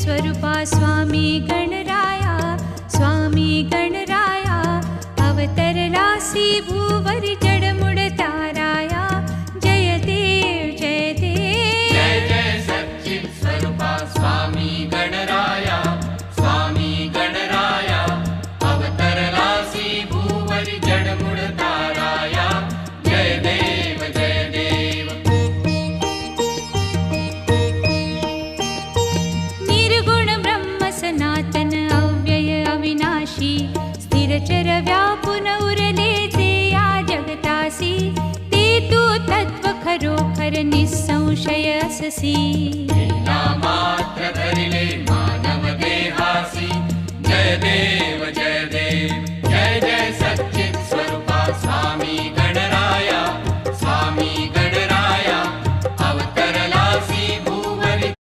स्वरूपा स्वामी गणराया, स्वामी गणराया अवतरलासी भूवरी जडमुड ताराया। जय देव जय देव, जय जय सच्चित् स्वरूपा स्वामी गणराया, स्वामी गणराया अवतरलासी भूवरि जडमुड ताराया। जय देव जय देव, निर्गुण ब्रह्म सनातन अव्यय अविनाशी, स्थिरचर व्यापुन उरले जे या जगतासी। ते तू तत्व खरोखर निसंशय अससी।